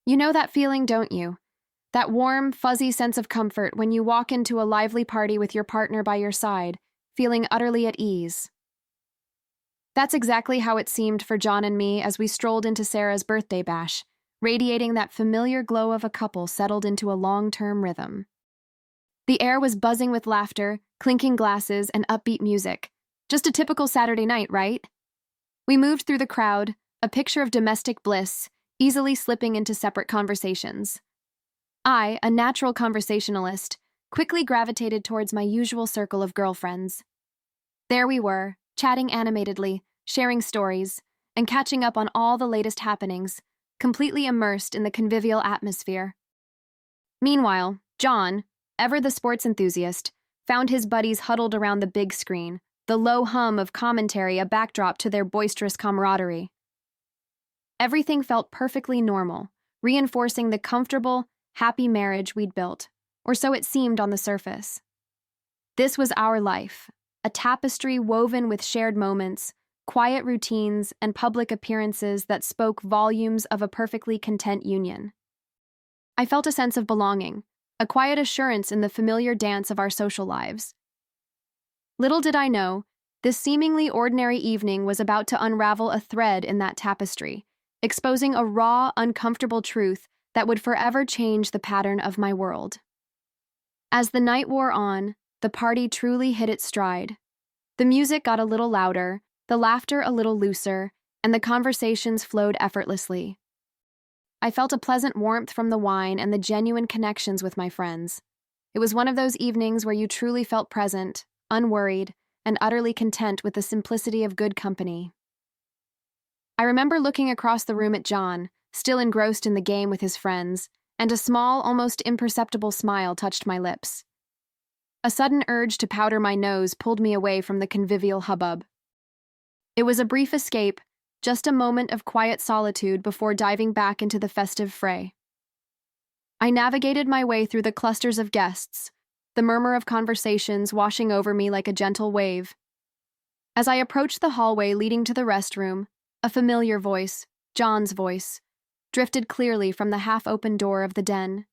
You know that feeling, don't you? That warm, fuzzy sense of comfort when you walk into a lively party with your partner by your side, feeling utterly at ease. That's exactly how it seemed for John and me as we strolled into Sarah's birthday bash, radiating that familiar glow of a couple settled into a long-term rhythm. The air was buzzing with laughter, clinking glasses, and upbeat music. Just a typical Saturday night, right? We moved through the crowd, a picture of domestic bliss, easily slipping into separate conversations. I, a natural conversationalist, quickly gravitated towards my usual circle of girlfriends. There we were, chatting animatedly, sharing stories, and catching up on all the latest happenings, completely immersed in the convivial atmosphere. Meanwhile, John, ever the sports enthusiast, found his buddies huddled around the big screen, the low hum of commentary a backdrop to their boisterous camaraderie. Everything felt perfectly normal, reinforcing the comfortable, happy marriage we'd built, or so it seemed on the surface. This was our life, a tapestry woven with shared moments, quiet routines, and public appearances that spoke volumes of a perfectly content union. I felt a sense of belonging, a quiet assurance in the familiar dance of our social lives. Little did I know, this seemingly ordinary evening was about to unravel a thread in that tapestry, exposing a raw, uncomfortable truth that would forever change the pattern of my world. As the night wore on, the party truly hit its stride. The music got a little louder, the laughter a little looser, and the conversations flowed effortlessly. I felt a pleasant warmth from the wine and the genuine connections with my friends. It was one of those evenings where you truly felt present, unworried, and utterly content with the simplicity of good company. I remember looking across the room at John, still engrossed in the game with his friends, and a small, almost imperceptible smile touched my lips. A sudden urge to powder my nose pulled me away from the convivial hubbub. It was a brief escape, just a moment of quiet solitude before diving back into the festive fray. I navigated my way through the clusters of guests, the murmur of conversations washing over me like a gentle wave. As I approached the hallway leading to the restroom, a familiar voice, John's voice, drifted clearly from the half-open door of the den.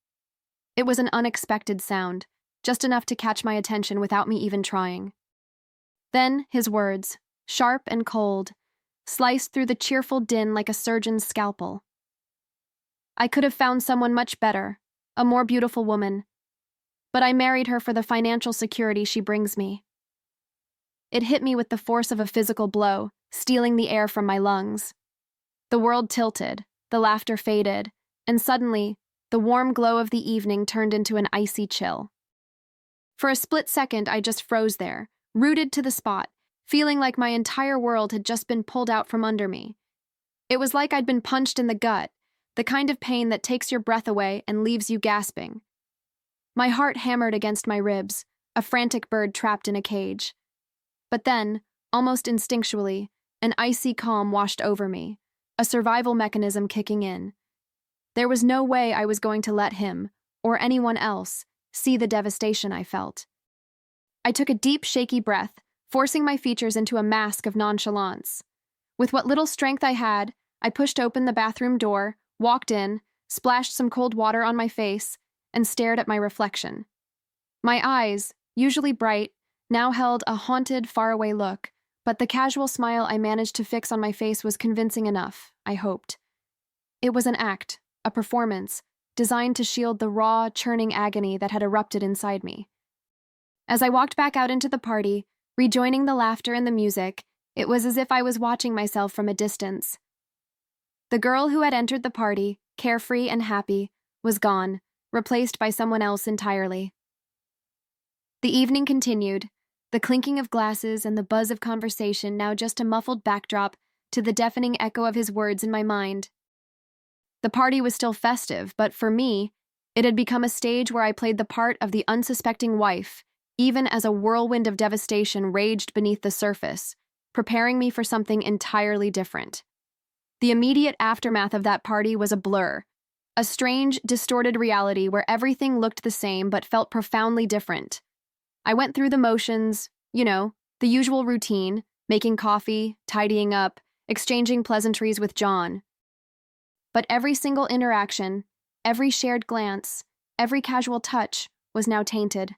It was an unexpected sound, just enough to catch my attention without me even trying. Then his words, sharp and cold, sliced through the cheerful din like a surgeon's scalpel. I could have found someone much better, a more beautiful woman, but I married her for the financial security she brings me. It hit me with the force of a physical blow, stealing the air from my lungs. The world tilted, the laughter faded, and suddenly, the warm glow of the evening turned into an icy chill. For a split second, I just froze there, rooted to the spot, feeling like my entire world had just been pulled out from under me. It was like I'd been punched in the gut, the kind of pain that takes your breath away and leaves you gasping. My heart hammered against my ribs, a frantic bird trapped in a cage. But then, almost instinctually, an icy calm washed over me, a survival mechanism kicking in. There was no way I was going to let him, or anyone else, see the devastation I felt. I took a deep, shaky breath, forcing my features into a mask of nonchalance. With what little strength I had, I pushed open the bathroom door, walked in, splashed some cold water on my face, and stared at my reflection. My eyes, usually bright, now held a haunted, faraway look, but the casual smile I managed to fix on my face was convincing enough, I hoped. It was an act, a performance, designed to shield the raw, churning agony that had erupted inside me. As I walked back out into the party, rejoining the laughter and the music, it was as if I was watching myself from a distance. The girl who had entered the party, carefree and happy, was gone, replaced by someone else entirely. The evening continued, the clinking of glasses and the buzz of conversation now just a muffled backdrop to the deafening echo of his words in my mind. The party was still festive, but for me, it had become a stage where I played the part of the unsuspecting wife, even as a whirlwind of devastation raged beneath the surface, preparing me for something entirely different. The immediate aftermath of that party was a blur, a strange, distorted reality where everything looked the same but felt profoundly different. I went through the motions, the usual routine, making coffee, tidying up, exchanging pleasantries with John. But every single interaction, every shared glance, every casual touch was now tainted.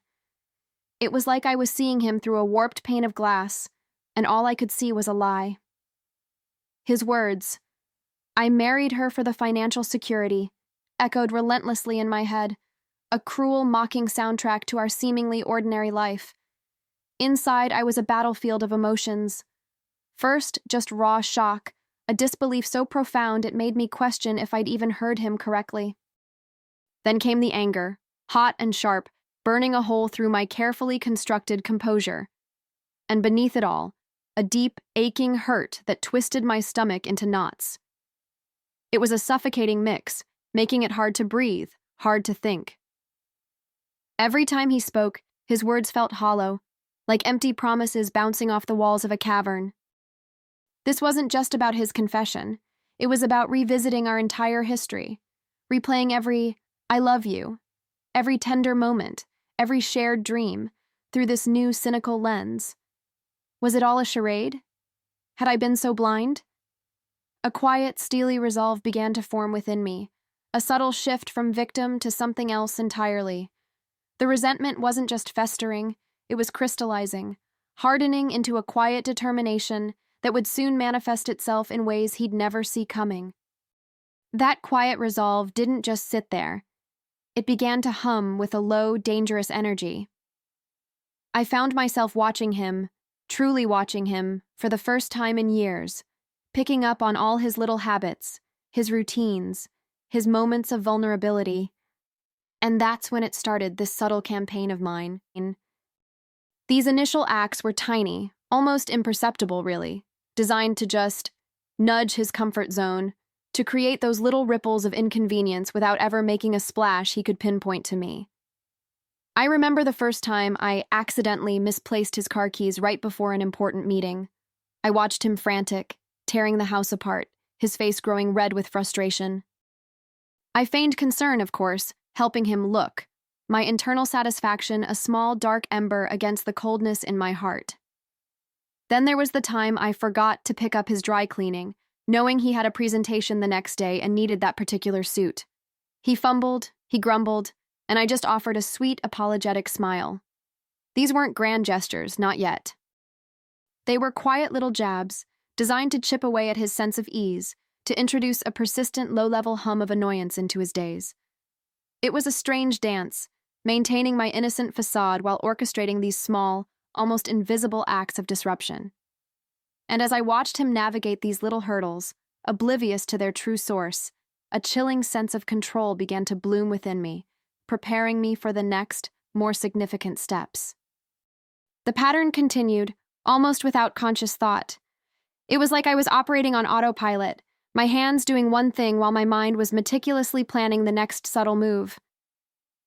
It was like I was seeing him through a warped pane of glass, and all I could see was a lie. His words, "I married her for the financial security," echoed relentlessly in my head, a cruel, mocking soundtrack to our seemingly ordinary life. Inside, I was a battlefield of emotions. First, just raw shock, a disbelief so profound it made me question if I'd even heard him correctly. Then came the anger, hot and sharp, burning a hole through my carefully constructed composure. And beneath it all, a deep, aching hurt that twisted my stomach into knots. It was a suffocating mix, making it hard to breathe, hard to think. Every time he spoke, his words felt hollow, like empty promises bouncing off the walls of a cavern. This wasn't just about his confession. It was about revisiting our entire history, replaying every "I love you," every tender moment, every shared dream, through this new cynical lens. Was it all a charade? Had I been so blind? A quiet, steely resolve began to form within me, a subtle shift from victim to something else entirely. The resentment wasn't just festering, it was crystallizing, hardening into a quiet determination that would soon manifest itself in ways he'd never see coming. That quiet resolve didn't just sit there. It began to hum with a low, dangerous energy. I found myself watching him, truly watching him, for the first time in years, picking up on all his little habits, his routines, his moments of vulnerability. And that's when it started, this subtle campaign of mine. These initial acts were tiny, almost imperceptible really, designed to just nudge his comfort zone, to create those little ripples of inconvenience without ever making a splash he could pinpoint to me. I remember the first time I accidentally misplaced his car keys right before an important meeting. I watched him frantic, tearing the house apart, his face growing red with frustration. I feigned concern, of course, helping him look, my internal satisfaction a small dark ember against the coldness in my heart. Then there was the time I forgot to pick up his dry cleaning, knowing he had a presentation the next day and needed that particular suit. He fumbled, he grumbled, and I just offered a sweet, apologetic smile. These weren't grand gestures, not yet. They were quiet little jabs, designed to chip away at his sense of ease, to introduce a persistent low-level hum of annoyance into his days. It was a strange dance, maintaining my innocent facade while orchestrating these small, almost invisible acts of disruption. And as I watched him navigate these little hurdles, oblivious to their true source, a chilling sense of control began to bloom within me, preparing me for the next, more significant steps. The pattern continued, almost without conscious thought. It was like I was operating on autopilot, my hands doing one thing while my mind was meticulously planning the next subtle move.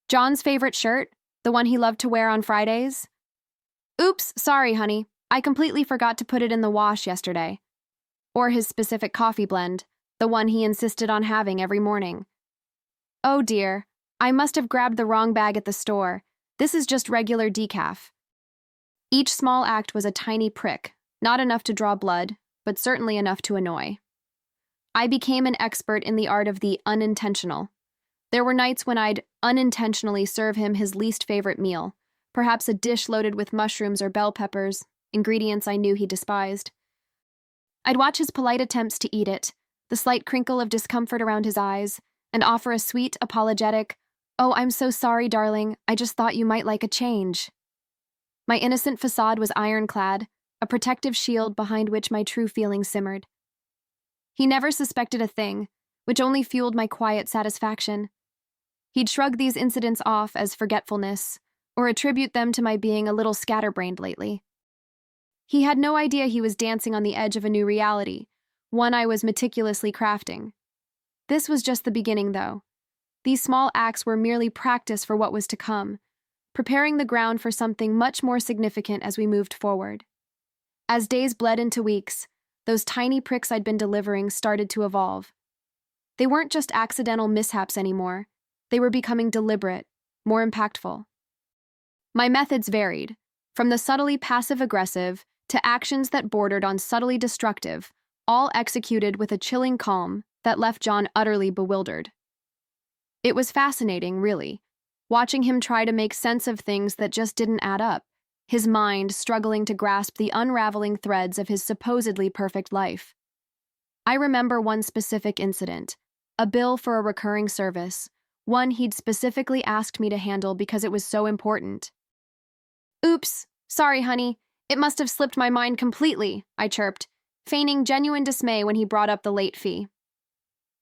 John's favorite shirt, the one he loved to wear on Fridays? Oops, sorry, honey. I completely forgot to put it in the wash yesterday. Or his specific coffee blend, the one he insisted on having every morning. Oh dear, I must have grabbed the wrong bag at the store. This is just regular decaf. Each small act was a tiny prick, not enough to draw blood, but certainly enough to annoy. I became an expert in the art of the unintentional. There were nights when I'd unintentionally serve him his least favorite meal, perhaps a dish loaded with mushrooms or bell peppers, ingredients I knew he despised. I'd watch his polite attempts to eat it, the slight crinkle of discomfort around his eyes, and offer a sweet, apologetic, "Oh, I'm so sorry, darling, I just thought you might like a change." My innocent facade was ironclad, a protective shield behind which my true feelings simmered. He never suspected a thing, which only fueled my quiet satisfaction. He'd shrug these incidents off as forgetfulness, or attribute them to my being a little scatterbrained lately. He had no idea he was dancing on the edge of a new reality, one I was meticulously crafting. This was just the beginning, though. These small acts were merely practice for what was to come, preparing the ground for something much more significant as we moved forward. As days bled into weeks, those tiny pricks I'd been delivering started to evolve. They weren't just accidental mishaps anymore. They were becoming deliberate, more impactful. My methods varied, from the subtly passive-aggressive to actions that bordered on subtly destructive, all executed with a chilling calm that left John utterly bewildered. It was fascinating, really, watching him try to make sense of things that just didn't add up, his mind struggling to grasp the unraveling threads of his supposedly perfect life. I remember one specific incident, a bill for a recurring service, one he'd specifically asked me to handle because it was so important. "Oops, sorry, honey. It must have slipped my mind completely," I chirped, feigning genuine dismay when he brought up the late fee.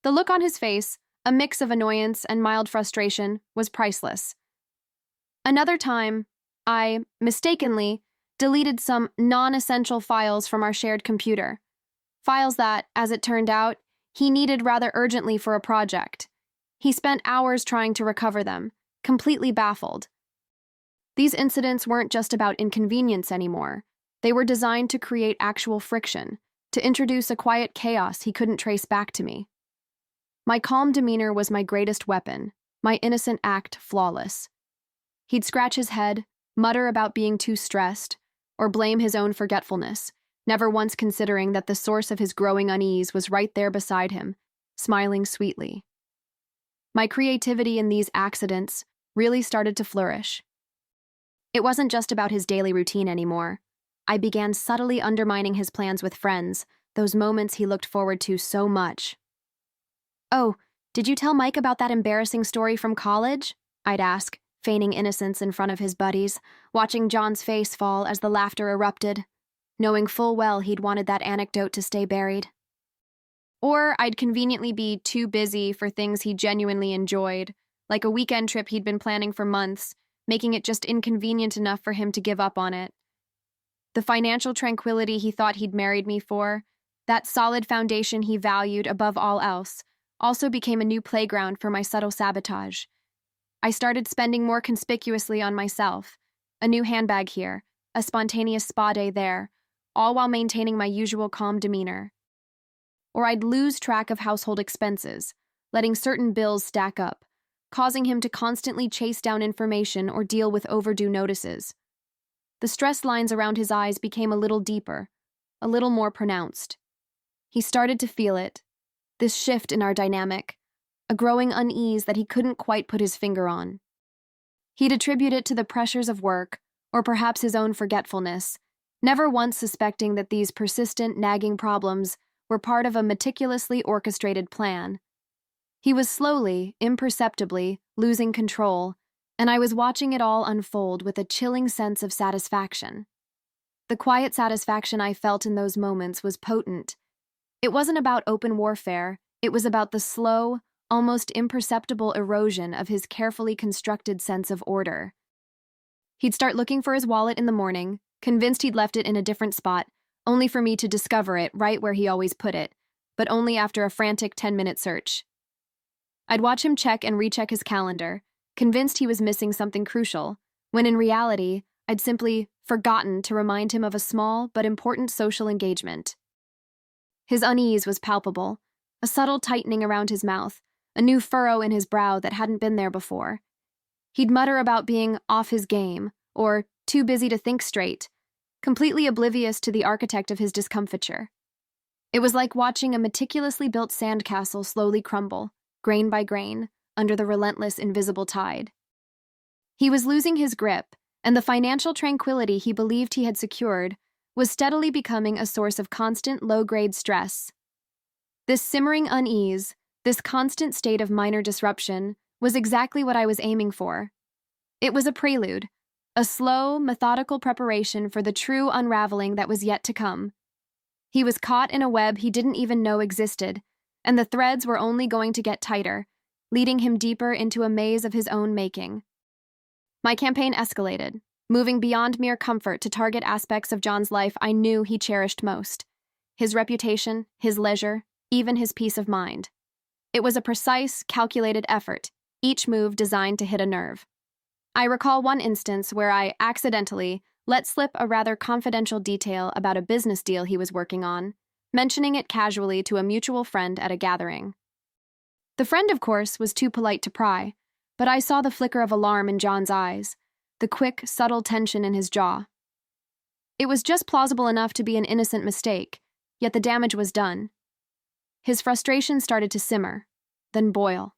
The look on his face, a mix of annoyance and mild frustration, was priceless. Another time, I, mistakenly, deleted some non-essential files from our shared computer. Files that, as it turned out, he needed rather urgently for a project. He spent hours trying to recover them, completely baffled. These incidents weren't just about inconvenience anymore. They were designed to create actual friction, to introduce a quiet chaos he couldn't trace back to me. My calm demeanor was my greatest weapon, my innocent act flawless. He'd scratch his head, mutter about being too stressed, or blame his own forgetfulness, never once considering that the source of his growing unease was right there beside him, smiling sweetly. My creativity in these accidents really started to flourish. It wasn't just about his daily routine anymore. I began subtly undermining his plans with friends, those moments he looked forward to so much. "Oh, did you tell Mike about that embarrassing story from college?" I'd ask, feigning innocence in front of his buddies, watching John's face fall as the laughter erupted, knowing full well he'd wanted that anecdote to stay buried. Or I'd conveniently be too busy for things he genuinely enjoyed, like a weekend trip he'd been planning for months, making it just inconvenient enough for him to give up on it. The financial tranquility he thought he'd married me for, that solid foundation he valued above all else, also became a new playground for my subtle sabotage. I started spending more conspicuously on myself, a new handbag here, a spontaneous spa day there, all while maintaining my usual calm demeanor. Or I'd lose track of household expenses, letting certain bills stack up, causing him to constantly chase down information or deal with overdue notices. The stress lines around his eyes became a little deeper, a little more pronounced. He started to feel it, this shift in our dynamic, a growing unease that he couldn't quite put his finger on. He'd attribute it to the pressures of work, or perhaps his own forgetfulness, never once suspecting that these persistent, nagging problems were part of a meticulously orchestrated plan. He was slowly, imperceptibly, losing control, and I was watching it all unfold with a chilling sense of satisfaction. The quiet satisfaction I felt in those moments was potent. It wasn't about open warfare, it was about the slow, almost imperceptible erosion of his carefully constructed sense of order. He'd start looking for his wallet in the morning, convinced he'd left it in a different spot, only for me to discover it right where he always put it, but only after a frantic 10-minute search. I'd watch him check and recheck his calendar, convinced he was missing something crucial, when in reality, I'd simply forgotten to remind him of a small but important social engagement. His unease was palpable, a subtle tightening around his mouth, a new furrow in his brow that hadn't been there before. He'd mutter about being off his game, or too busy to think straight, completely oblivious to the architect of his discomfiture. It was like watching a meticulously built sandcastle slowly crumble, grain by grain, under the relentless invisible tide. He was losing his grip, and the financial tranquility he believed he had secured was steadily becoming a source of constant low-grade stress. This simmering unease, this constant state of minor disruption, was exactly what I was aiming for. It was a prelude, a slow, methodical preparation for the true unraveling that was yet to come. He was caught in a web he didn't even know existed, and the threads were only going to get tighter, leading him deeper into a maze of his own making. My campaign escalated, moving beyond mere comfort to target aspects of John's life I knew he cherished most: his reputation, his leisure, even his peace of mind. It was a precise, calculated effort, each move designed to hit a nerve. I recall one instance where I accidentally let slip a rather confidential detail about a business deal he was working on, mentioning it casually to a mutual friend at a gathering. The friend, of course, was too polite to pry, but I saw the flicker of alarm in John's eyes, the quick, subtle tension in his jaw. It was just plausible enough to be an innocent mistake, yet the damage was done. His frustration started to simmer, then boil.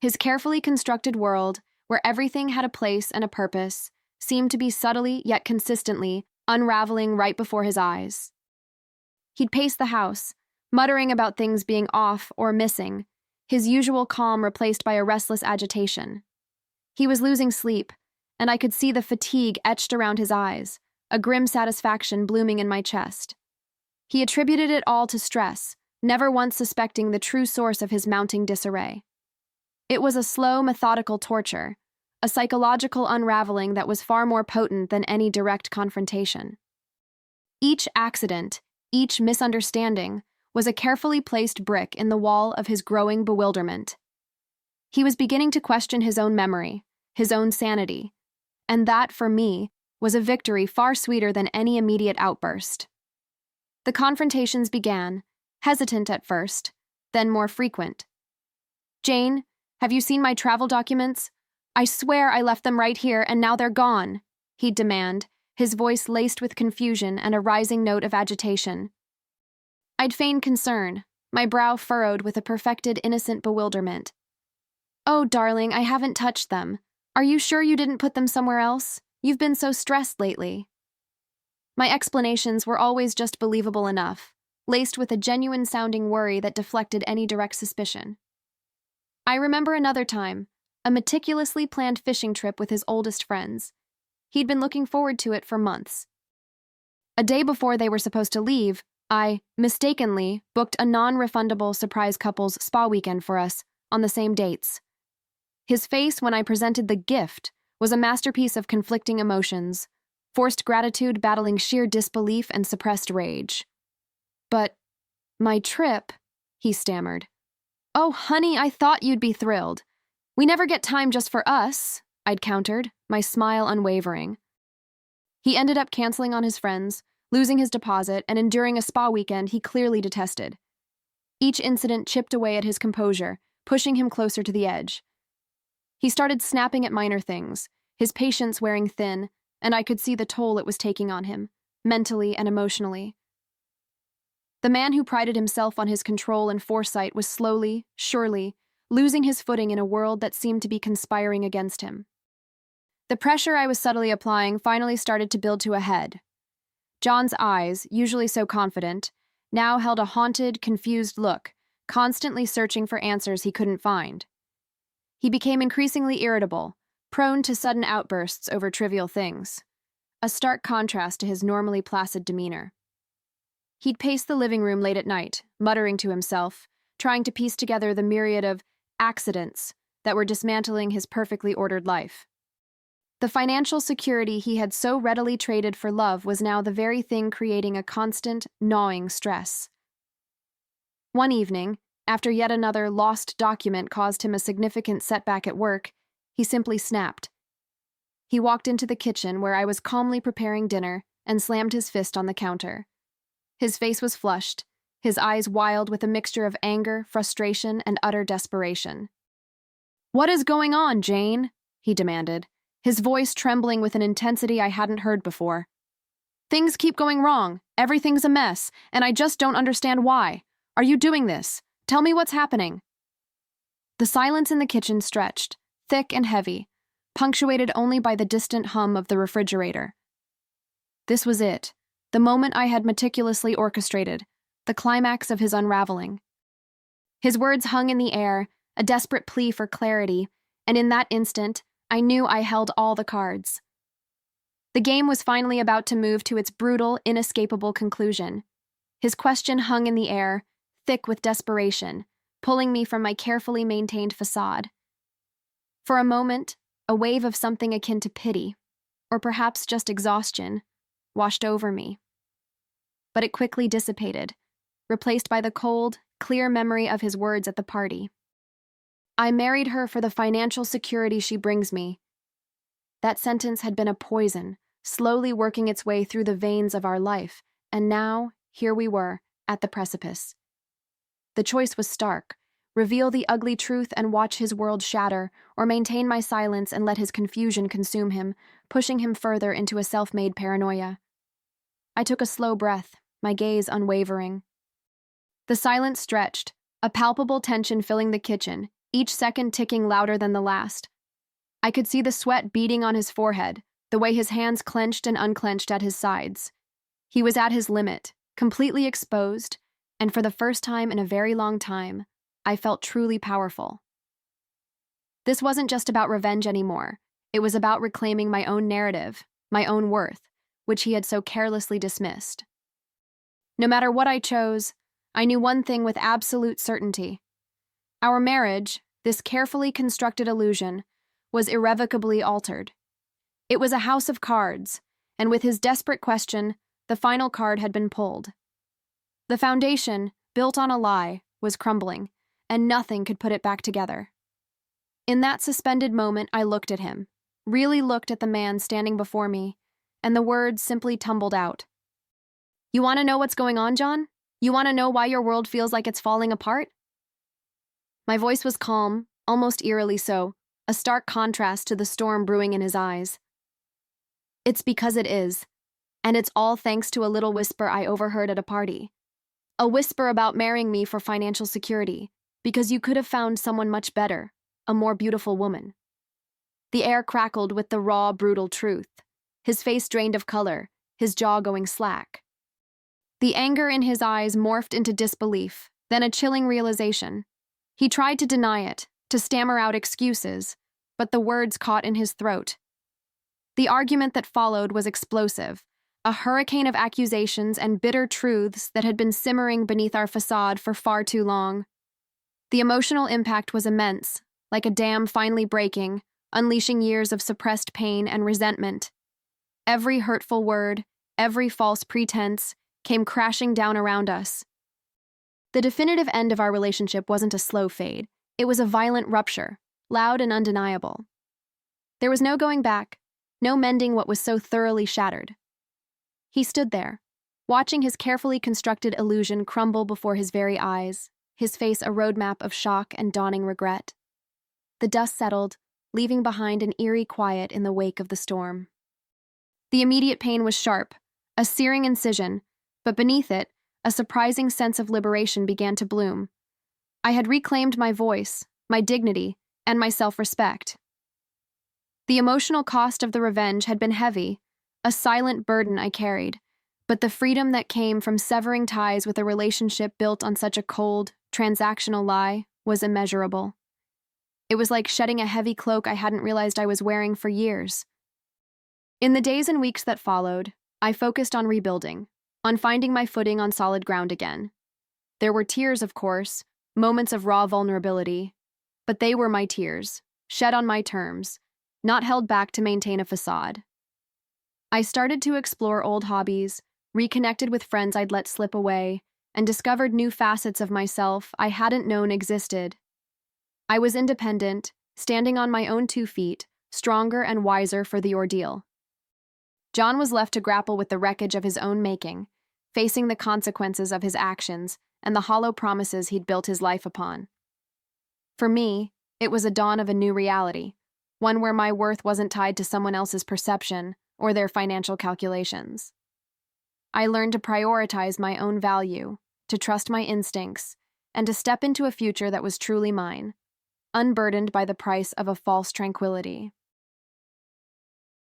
His carefully constructed world, where everything had a place and a purpose, seemed to be subtly yet consistently unraveling right before his eyes. He'd pace the house, muttering about things being off or missing, his usual calm replaced by a restless agitation. He was losing sleep, and I could see the fatigue etched around his eyes, a grim satisfaction blooming in my chest. He attributed it all to stress, never once suspecting the true source of his mounting disarray. It was a slow, methodical torture, a psychological unraveling that was far more potent than any direct confrontation. Each accident, each misunderstanding, was a carefully placed brick in the wall of his growing bewilderment. He was beginning to question his own memory, his own sanity, and that, for me, was a victory far sweeter than any immediate outburst. The confrontations began, hesitant at first, then more frequent. "Jane, have you seen my travel documents? I swear I left them right here and now they're gone," he'd demand, his voice laced with confusion and a rising note of agitation. I'd feign concern, my brow furrowed with a perfected innocent bewilderment. "Oh, darling, I haven't touched them. Are you sure you didn't put them somewhere else? You've been so stressed lately." My explanations were always just believable enough, laced with a genuine-sounding worry that deflected any direct suspicion. I remember another time, a meticulously planned fishing trip with his oldest friends. He'd been looking forward to it for months. A day before they were supposed to leave, I, mistakenly, booked a non-refundable surprise couples spa weekend for us on the same dates. His face when I presented the gift was a masterpiece of conflicting emotions, forced gratitude battling sheer disbelief and suppressed rage. "But my trip," he stammered. "Oh, honey, I thought you'd be thrilled. We never get time just for us," I'd countered, my smile unwavering. He ended up canceling on his friends, losing his deposit, and enduring a spa weekend he clearly detested. Each incident chipped away at his composure, pushing him closer to the edge. He started snapping at minor things, his patience wearing thin, and I could see the toll it was taking on him, mentally and emotionally. The man who prided himself on his control and foresight was slowly, surely, losing his footing in a world that seemed to be conspiring against him. The pressure I was subtly applying finally started to build to a head. John's eyes, usually so confident, now held a haunted, confused look, constantly searching for answers he couldn't find. He became increasingly irritable, prone to sudden outbursts over trivial things, a stark contrast to his normally placid demeanor. He'd pace the living room late at night, muttering to himself, trying to piece together the myriad of accidents that were dismantling his perfectly ordered life. The financial security he had so readily traded for love was now the very thing creating a constant, gnawing stress. One evening, after yet another lost document caused him a significant setback at work, he simply snapped. He walked into the kitchen where I was calmly preparing dinner and slammed his fist on the counter. His face was flushed, his eyes wild with a mixture of anger, frustration, and utter desperation. "What is going on, Jane?" he demanded, his voice trembling with an intensity I hadn't heard before. "Things keep going wrong, everything's a mess, and I just don't understand why. Are you doing this? Tell me what's happening." The silence in the kitchen stretched, thick and heavy, punctuated only by the distant hum of the refrigerator. This was it, the moment I had meticulously orchestrated, the climax of his unraveling. His words hung in the air, a desperate plea for clarity, and in that instant, I knew I held all the cards. The game was finally about to move to its brutal, inescapable conclusion. His question hung in the air, thick with desperation, pulling me from my carefully maintained facade. For a moment, a wave of something akin to pity, or perhaps just exhaustion, washed over me. But it quickly dissipated, replaced by the cold, clear memory of his words at the party. "I married her for the financial security she brings me." That sentence had been a poison, slowly working its way through the veins of our life, and now, here we were, at the precipice. The choice was stark: reveal the ugly truth and watch his world shatter, or maintain my silence and let his confusion consume him, pushing him further into a self-made paranoia. I took a slow breath, my gaze unwavering. The silence stretched, a palpable tension filling the kitchen, each second ticking louder than the last. I could see the sweat beading on his forehead, the way his hands clenched and unclenched at his sides. He was at his limit, completely exposed, and for the first time in a very long time, I felt truly powerful. This wasn't just about revenge anymore. It was about reclaiming my own narrative, my own worth, which he had so carelessly dismissed. No matter what I chose, I knew one thing with absolute certainty. Our marriage, this carefully constructed illusion, was irrevocably altered. It was a house of cards, and with his desperate question, the final card had been pulled. The foundation, built on a lie, was crumbling, and nothing could put it back together. In that suspended moment, I looked at him, really looked at the man standing before me, and the words simply tumbled out. "You want to know what's going on, John? You want to know why your world feels like it's falling apart?" My voice was calm, almost eerily so, a stark contrast to the storm brewing in his eyes. "It's because it is, and it's all thanks to a little whisper I overheard at a party. A whisper about marrying me for financial security, because you could have found someone much better, a more beautiful woman." The air crackled with the raw, brutal truth. His face drained of color, his jaw going slack. The anger in his eyes morphed into disbelief, then a chilling realization. He tried to deny it, to stammer out excuses, but the words caught in his throat. The argument that followed was explosive, a hurricane of accusations and bitter truths that had been simmering beneath our facade for far too long. The emotional impact was immense, like a dam finally breaking, unleashing years of suppressed pain and resentment. Every hurtful word, every false pretense, came crashing down around us. The definitive end of our relationship wasn't a slow fade. It was a violent rupture, loud and undeniable. There was no going back, no mending what was so thoroughly shattered. He stood there, watching his carefully constructed illusion crumble before his very eyes, his face a roadmap of shock and dawning regret. The dust settled, leaving behind an eerie quiet in the wake of the storm. The immediate pain was sharp, a searing incision, but beneath it, a surprising sense of liberation began to bloom. I had reclaimed my voice, my dignity, and my self-respect. The emotional cost of the revenge had been heavy, a silent burden I carried, but the freedom that came from severing ties with a relationship built on such a cold, transactional lie was immeasurable. It was like shedding a heavy cloak I hadn't realized I was wearing for years. In the days and weeks that followed, I focused on rebuilding, on finding my footing on solid ground again. There were tears, of course, moments of raw vulnerability, but they were my tears, shed on my terms, not held back to maintain a facade. I started to explore old hobbies, reconnected with friends I'd let slip away, and discovered new facets of myself I hadn't known existed. I was independent, standing on my own 2 feet, stronger and wiser for the ordeal. John was left to grapple with the wreckage of his own making, facing the consequences of his actions and the hollow promises he'd built his life upon. For me, it was a dawn of a new reality, one where my worth wasn't tied to someone else's perception or their financial calculations. I learned to prioritize my own value, to trust my instincts, and to step into a future that was truly mine, unburdened by the price of a false tranquility.